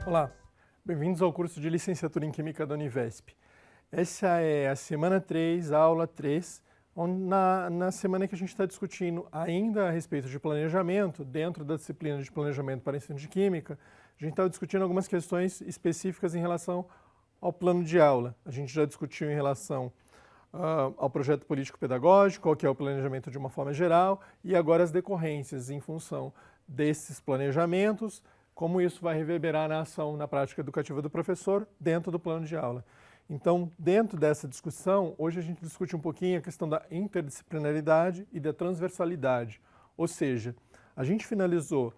Olá, bem-vindos ao curso de Licenciatura em Química da Univesp. Essa é a semana 3, aula 3, onde na semana que a gente está discutindo ainda a respeito de planejamento, dentro da disciplina de planejamento para ensino de Química, a gente estava discutindo algumas questões específicas em relação ao plano de aula. A gente já discutiu em relação ao projeto político-pedagógico, ao que é o planejamento de uma forma geral, e agora as decorrências em função desses planejamentos, como isso vai reverberar na ação, na prática educativa do professor dentro do plano de aula. Então, dentro dessa discussão, hoje a gente discute um pouquinho a questão da interdisciplinaridade e da transversalidade. Ou seja, a gente finalizou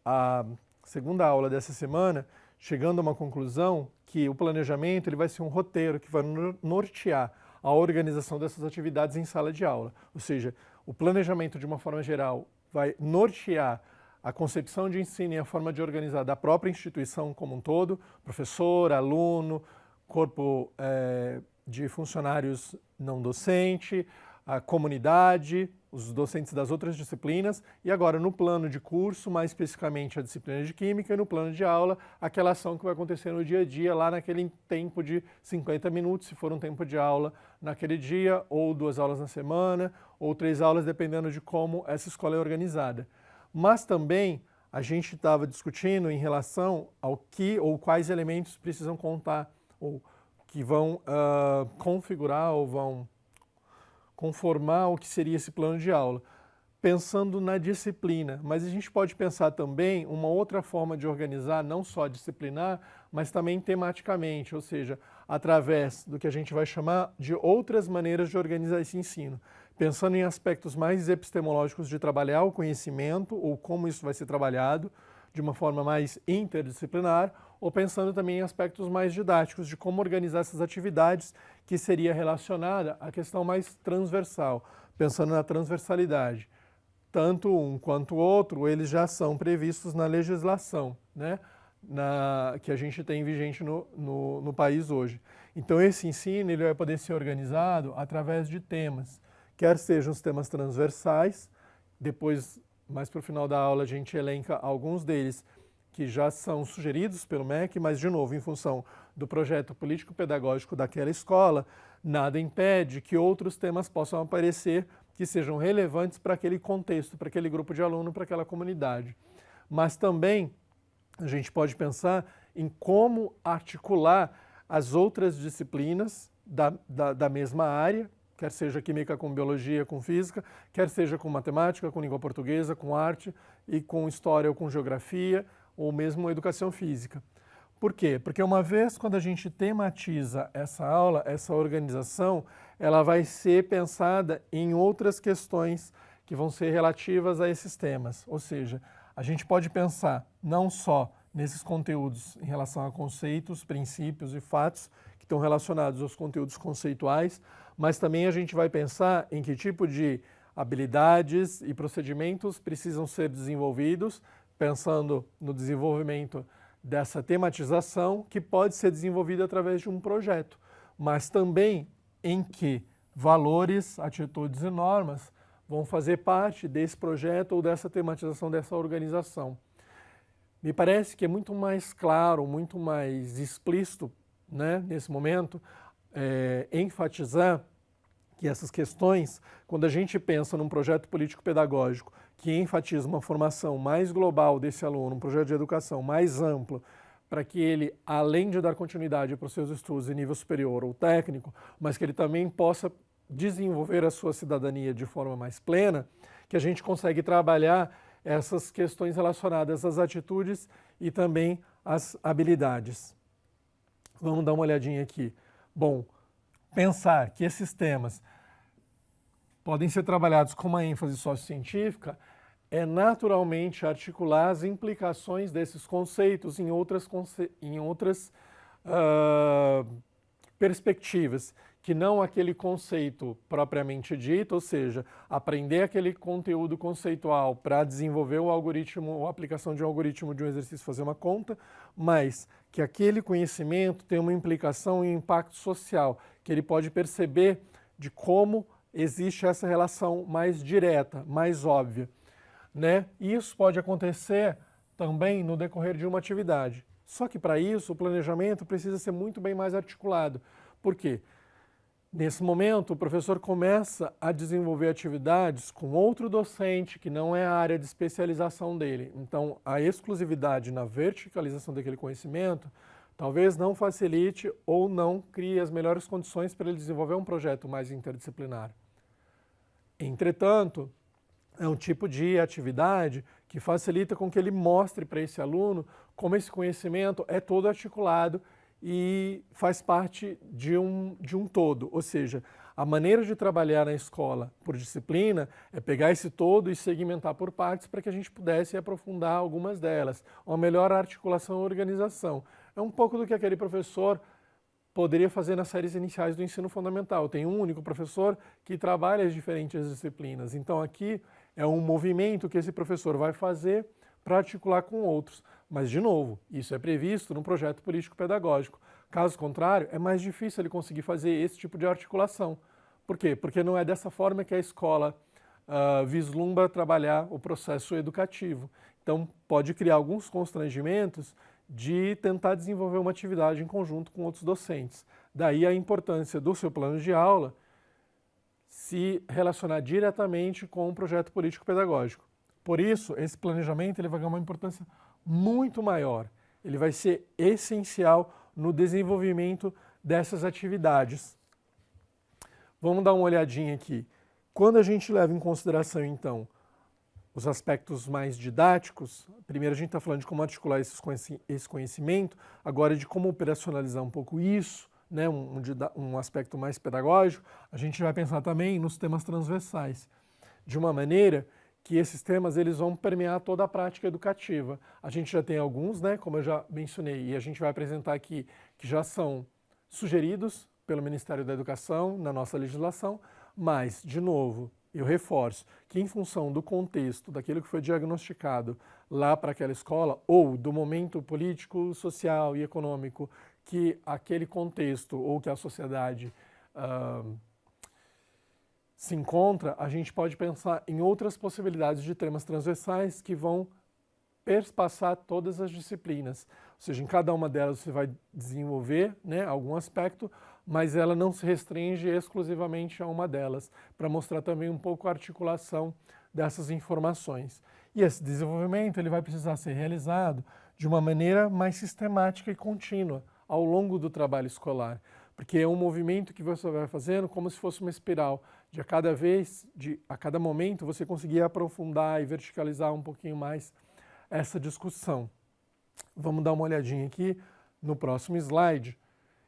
a segunda aula dessa semana chegando a uma conclusão que o planejamento ele vai ser um roteiro que vai nortear a organização dessas atividades em sala de aula. Ou seja, o planejamento de uma forma geral vai nortear a concepção de ensino e a forma de organizar da própria instituição como um todo, professor, aluno, corpo de funcionários não docente, a comunidade, os docentes das outras disciplinas e agora no plano de curso, mais especificamente a disciplina de Química e no plano de aula, aquela ação que vai acontecer no dia a dia, lá naquele tempo de 50 minutos, se for um tempo de aula naquele dia, ou 2 aulas na semana, ou 3 aulas, dependendo de como essa escola é organizada. Mas também a gente estava discutindo em relação ao que ou quais elementos precisam contar ou que vão configurar ou vão conformar o que seria esse plano de aula, pensando na disciplina. Mas a gente pode pensar também uma outra forma de organizar, não só disciplinar, mas também tematicamente, ou seja, através do que a gente vai chamar de outras maneiras de organizar esse ensino. Pensando em aspectos mais epistemológicos de trabalhar o conhecimento ou como isso vai ser trabalhado de uma forma mais interdisciplinar, ou pensando também em aspectos mais didáticos de como organizar essas atividades, que seria relacionada à questão mais transversal, pensando na transversalidade. Tanto um quanto o outro, eles já são previstos na legislação, né? Que a gente tem vigente no país hoje. Então esse ensino ele vai poder ser organizado através de temas, quer sejam os temas transversais, depois, mais para o final da aula, a gente elenca alguns deles que já são sugeridos pelo MEC, mas, de novo, em função do projeto político-pedagógico daquela escola, nada impede que outros temas possam aparecer que sejam relevantes para aquele contexto, para aquele grupo de aluno, para aquela comunidade. Mas também a gente pode pensar em como articular as outras disciplinas da mesma área, quer seja química com biologia, com física, quer seja com matemática, com língua portuguesa, com arte e com história ou com geografia, ou mesmo educação física. Por quê? Porque uma vez quando a gente tematiza essa aula, essa organização, ela vai ser pensada em outras questões que vão ser relativas a esses temas. Ou seja, a gente pode pensar não só nesses conteúdos em relação a conceitos, princípios e fatos que estão relacionados aos conteúdos conceituais, mas também a gente vai pensar em que tipo de habilidades e procedimentos precisam ser desenvolvidos, pensando no desenvolvimento dessa tematização que pode ser desenvolvida através de um projeto, mas também em que valores, atitudes e normas vão fazer parte desse projeto ou dessa tematização, dessa organização. Me parece que é muito mais claro, muito mais explícito, né, nesse momento, enfatizar que essas questões, quando a gente pensa num projeto político-pedagógico que enfatiza uma formação mais global desse aluno, um projeto de educação mais amplo, para que ele, além de dar continuidade para os seus estudos em nível superior ou técnico, mas que ele também possa desenvolver a sua cidadania de forma mais plena, que a gente consegue trabalhar essas questões relacionadas às atitudes e também às habilidades. Vamos dar uma olhadinha aqui. Bom, pensar que esses temas podem ser trabalhados com uma ênfase sociocientífica é naturalmente articular as implicações desses conceitos em outras perspectivas, que não aquele conceito propriamente dito, ou seja, aprender aquele conteúdo conceitual para desenvolver o algoritmo ou a aplicação de um algoritmo de um exercício, fazer uma conta, mas que aquele conhecimento tem uma implicação e um impacto social, que ele pode perceber de como existe essa relação mais direta, mais óbvia, né? E isso pode acontecer também no decorrer de uma atividade. Só que para isso o planejamento precisa ser muito bem mais articulado. Por quê? Nesse momento, o professor começa a desenvolver atividades com outro docente que não é a área de especialização dele. Então, a exclusividade na verticalização daquele conhecimento talvez não facilite ou não crie as melhores condições para ele desenvolver um projeto mais interdisciplinar. Entretanto, é um tipo de atividade que facilita com que ele mostre para esse aluno como esse conhecimento é todo articulado e faz parte de um todo, ou seja, a maneira de trabalhar na escola por disciplina é pegar esse todo e segmentar por partes para que a gente pudesse aprofundar algumas delas, uma melhor articulação e organização. É um pouco do que aquele professor poderia fazer nas séries iniciais do ensino fundamental. Tem um único professor que trabalha as diferentes disciplinas, então aqui é um movimento que esse professor vai fazer para articular com outros. Mas, de novo, isso é previsto no projeto político-pedagógico. Caso contrário, é mais difícil ele conseguir fazer esse tipo de articulação. Por quê? Porque não é dessa forma que a escola vislumbra trabalhar o processo educativo. Então, pode criar alguns constrangimentos de tentar desenvolver uma atividade em conjunto com outros docentes. Daí a importância do seu plano de aula se relacionar diretamente com o projeto político-pedagógico. Por isso, esse planejamento ele vai ganhar uma importância muito maior. Ele vai ser essencial no desenvolvimento dessas atividades. Vamos dar uma olhadinha aqui. Quando a gente leva em consideração, então, os aspectos mais didáticos, primeiro a gente está falando de como articular esse conhecimento, agora de como operacionalizar um pouco isso, né, um aspecto mais pedagógico, a gente vai pensar também nos temas transversais, de uma maneira que esses temas eles vão permear toda a prática educativa. A gente já tem alguns, né, como eu já mencionei, e a gente vai apresentar aqui, que já são sugeridos pelo Ministério da Educação na nossa legislação, mas, de novo, eu reforço que em função do contexto, daquilo que foi diagnosticado lá para aquela escola, ou do momento político, social e econômico que aquele contexto ou que a sociedade se encontra, a gente pode pensar em outras possibilidades de temas transversais que vão perspassar todas as disciplinas. Ou seja, em cada uma delas você vai desenvolver, né, algum aspecto, mas ela não se restringe exclusivamente a uma delas, para mostrar também um pouco a articulação dessas informações. E esse desenvolvimento ele vai precisar ser realizado de uma maneira mais sistemática e contínua ao longo do trabalho escolar, porque é um movimento que você vai fazendo como se fosse uma espiral, de a cada momento você conseguir aprofundar e verticalizar um pouquinho mais essa discussão. Vamos dar uma olhadinha aqui no próximo slide,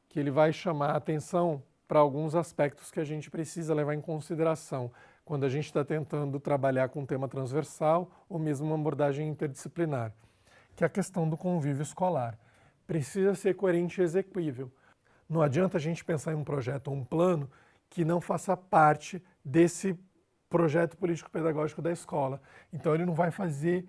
que ele vai chamar a atenção para alguns aspectos que a gente precisa levar em consideração quando a gente está tentando trabalhar com um tema transversal ou mesmo uma abordagem interdisciplinar, que é a questão do convívio escolar. Precisa ser coerente e execuível. Não adianta a gente pensar em um projeto ou um plano que não faça parte desse projeto político-pedagógico da escola. Então ele não vai fazer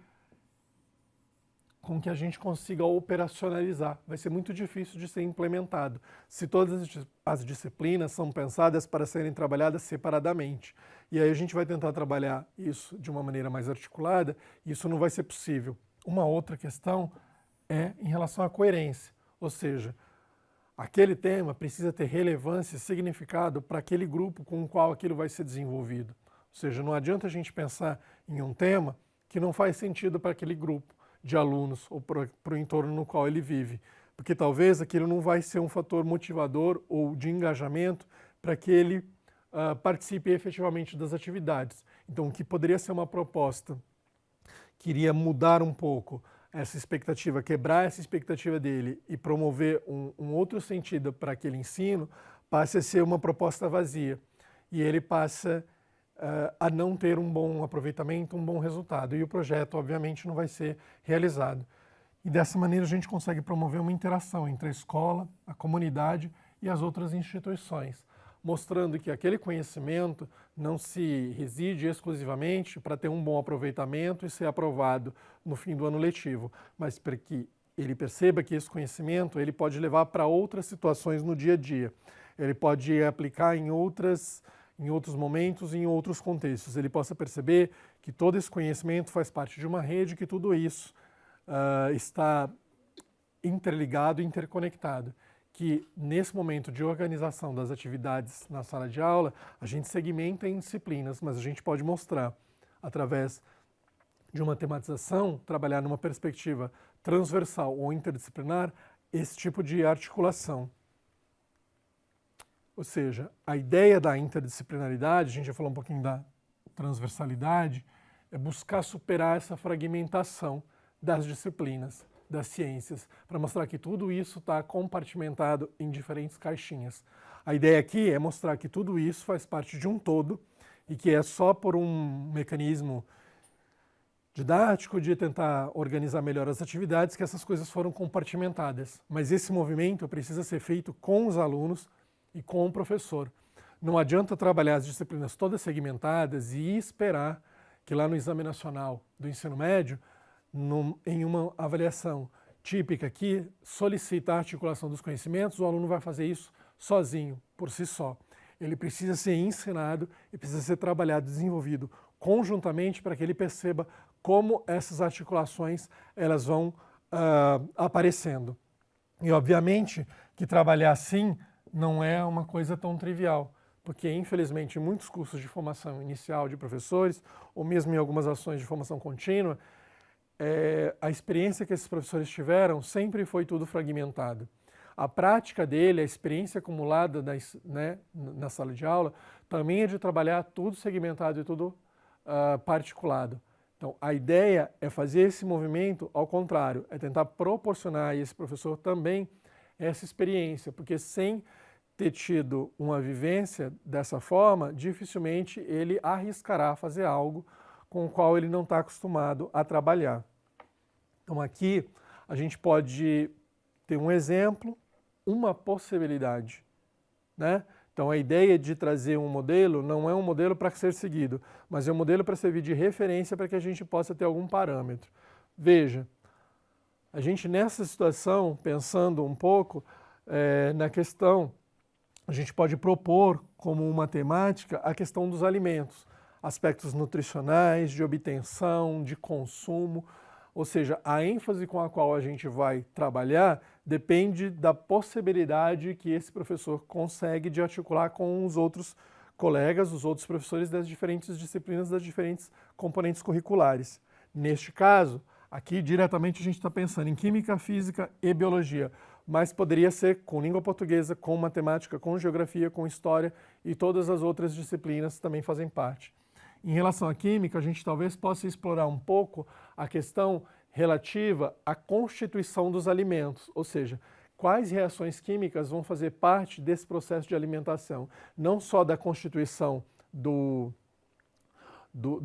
com que a gente consiga operacionalizar. Vai ser muito difícil de ser implementado, se todas as disciplinas são pensadas para serem trabalhadas separadamente. E aí a gente vai tentar trabalhar isso de uma maneira mais articulada, e isso não vai ser possível. Uma outra questão é em relação à coerência, ou seja, aquele tema precisa ter relevância e significado para aquele grupo com o qual aquilo vai ser desenvolvido. Ou seja, não adianta a gente pensar em um tema que não faz sentido para aquele grupo de alunos ou para o entorno no qual ele vive, porque talvez aquilo não vai ser um fator motivador ou de engajamento para que ele participe efetivamente das atividades. Então, o que poderia ser uma proposta que iria mudar um pouco essa expectativa, quebrar essa expectativa dele e promover um outro sentido para aquele ensino, passa a ser uma proposta vazia e ele passa a não ter um bom aproveitamento, um bom resultado. E o projeto, obviamente, não vai ser realizado. E dessa maneira a gente consegue promover uma interação entre a escola, a comunidade e as outras instituições, mostrando que aquele conhecimento não se reside exclusivamente para ter um bom aproveitamento e ser aprovado no fim do ano letivo, mas para que ele perceba que esse conhecimento ele pode levar para outras situações no dia a dia. Ele pode aplicar em outros momentos, em outros contextos. Ele possa perceber que todo esse conhecimento faz parte de uma rede, que tudo isso está interligado e interconectado, que nesse momento de organização das atividades na sala de aula, a gente segmenta em disciplinas, mas a gente pode mostrar, através de uma tematização, trabalhar numa perspectiva transversal ou interdisciplinar, esse tipo de articulação. Ou seja, a ideia da interdisciplinaridade, a gente já falou um pouquinho da transversalidade, é buscar superar essa fragmentação das disciplinas, das ciências, para mostrar que tudo isso está compartimentado em diferentes caixinhas. A ideia aqui é mostrar que tudo isso faz parte de um todo e que é só por um mecanismo didático de tentar organizar melhor as atividades que essas coisas foram compartimentadas. Mas esse movimento precisa ser feito com os alunos e com o professor. Não adianta trabalhar as disciplinas todas segmentadas e esperar que lá no Exame Nacional do Ensino Médio, em uma avaliação típica que solicita a articulação dos conhecimentos, o aluno vai fazer isso sozinho, por si só. Ele precisa ser ensinado e precisa ser trabalhado, desenvolvido conjuntamente para que ele perceba como essas articulações elas vão aparecendo. E obviamente que trabalhar assim não é uma coisa tão trivial, porque infelizmente em muitos cursos de formação inicial de professores, ou mesmo em algumas ações de formação contínua, a experiência que esses professores tiveram sempre foi tudo fragmentado. A prática dele, a experiência acumulada na sala de aula, também é de trabalhar tudo segmentado e tudo particulado. Então, a ideia é fazer esse movimento ao contrário, é tentar proporcionar a esse professor também essa experiência, porque sem ter tido uma vivência dessa forma, dificilmente ele arriscará fazer algo com o qual ele não está acostumado a trabalhar. Então aqui a gente pode ter um exemplo, uma possibilidade, né? Então a ideia de trazer um modelo não é um modelo para ser seguido, mas é um modelo para servir de referência para que a gente possa ter algum parâmetro. Veja, a gente nessa situação, pensando um pouco na questão, a gente pode propor como uma temática a questão dos alimentos, aspectos nutricionais, de obtenção, de consumo, ou seja, a ênfase com a qual a gente vai trabalhar depende da possibilidade que esse professor consegue de articular com os outros colegas, os outros professores das diferentes disciplinas, das diferentes componentes curriculares. Neste caso, aqui diretamente a gente está pensando em química, física e biologia, mas poderia ser com língua portuguesa, com matemática, com geografia, com história e todas as outras disciplinas também fazem parte. Em relação à química, a gente talvez possa explorar um pouco a questão relativa à constituição dos alimentos, ou seja, quais reações químicas vão fazer parte desse processo de alimentação, não só da constituição do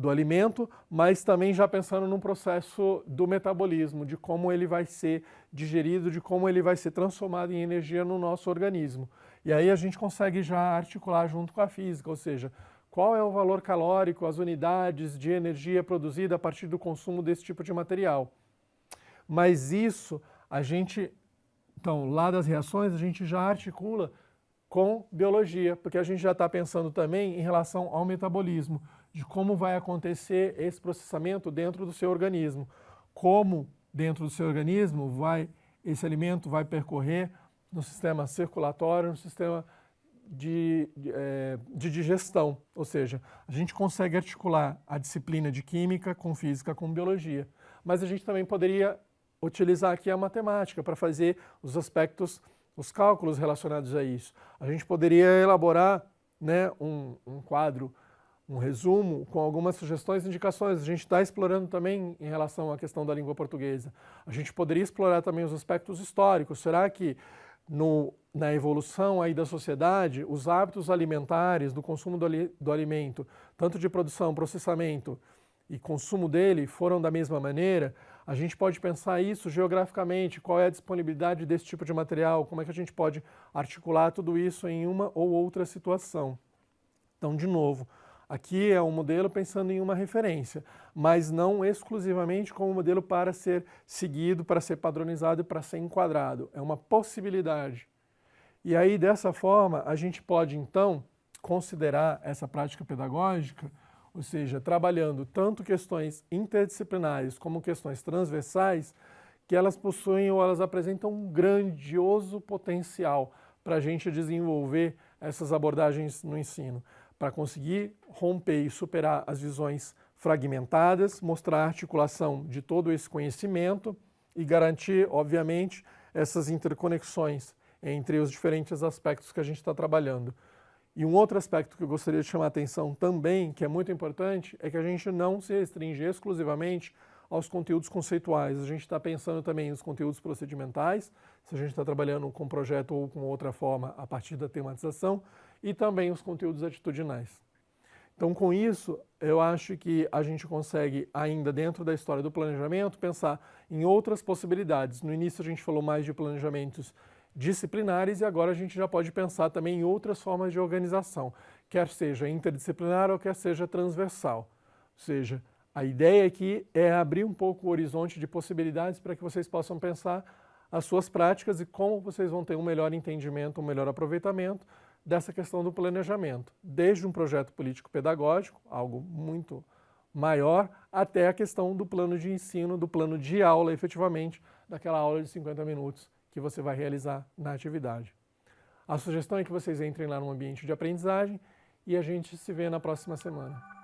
alimento, mas também já pensando no processo do metabolismo, de como ele vai ser digerido, de como ele vai ser transformado em energia no nosso organismo. E aí a gente consegue já articular junto com a física, ou seja, qual é o valor calórico, as unidades de energia produzida a partir do consumo desse tipo de material. Mas isso a gente, então, lá das reações, a gente já articula com biologia, porque a gente já está pensando também em relação ao metabolismo, de como vai acontecer esse processamento dentro do seu organismo, como dentro do seu organismo esse alimento vai percorrer no sistema circulatório, no sistema de digestão, ou seja, a gente consegue articular a disciplina de química com física, com biologia, mas a gente também poderia utilizar aqui a matemática para fazer os aspectos, os cálculos relacionados a isso. A gente poderia elaborar um quadro, um resumo com algumas sugestões e indicações. A gente está explorando também em relação à questão da língua portuguesa. A gente poderia explorar também os aspectos históricos. Será que na evolução aí da sociedade, os hábitos alimentares, do consumo do alimento, tanto de produção, processamento e consumo dele, foram da mesma maneira? A gente pode pensar isso geograficamente, qual é a disponibilidade desse tipo de material, como é que a gente pode articular tudo isso em uma ou outra situação. Então, de novo, aqui é um modelo pensando em uma referência, mas não exclusivamente como modelo para ser seguido, para ser padronizado e para ser enquadrado. É uma possibilidade. E aí, dessa forma, a gente pode, então, considerar essa prática pedagógica, ou seja, trabalhando tanto questões interdisciplinares como questões transversais, que elas possuem ou elas apresentam um grandioso potencial para a gente desenvolver essas abordagens no ensino, para conseguir romper e superar as visões fragmentadas, mostrar a articulação de todo esse conhecimento e garantir, obviamente, essas interconexões entre os diferentes aspectos que a gente está trabalhando. E um outro aspecto que eu gostaria de chamar a atenção também, que é muito importante, é que a gente não se restringe exclusivamente aos conteúdos conceituais. A gente está pensando também nos conteúdos procedimentais, se a gente está trabalhando com um projeto ou com outra forma a partir da tematização, e também os conteúdos atitudinais. Então, com isso, eu acho que a gente consegue, ainda dentro da história do planejamento, pensar em outras possibilidades. No início a gente falou mais de planejamentos disciplinares e agora a gente já pode pensar também em outras formas de organização, quer seja interdisciplinar ou quer seja transversal. Ou seja, a ideia aqui é abrir um pouco o horizonte de possibilidades para que vocês possam pensar as suas práticas e como vocês vão ter um melhor entendimento, um melhor aproveitamento dessa questão do planejamento, desde um projeto político-pedagógico, algo muito maior, até a questão do plano de ensino, do plano de aula, efetivamente, daquela aula de 50 minutos que você vai realizar na atividade. A sugestão é que vocês entrem lá no ambiente de aprendizagem e a gente se vê na próxima semana.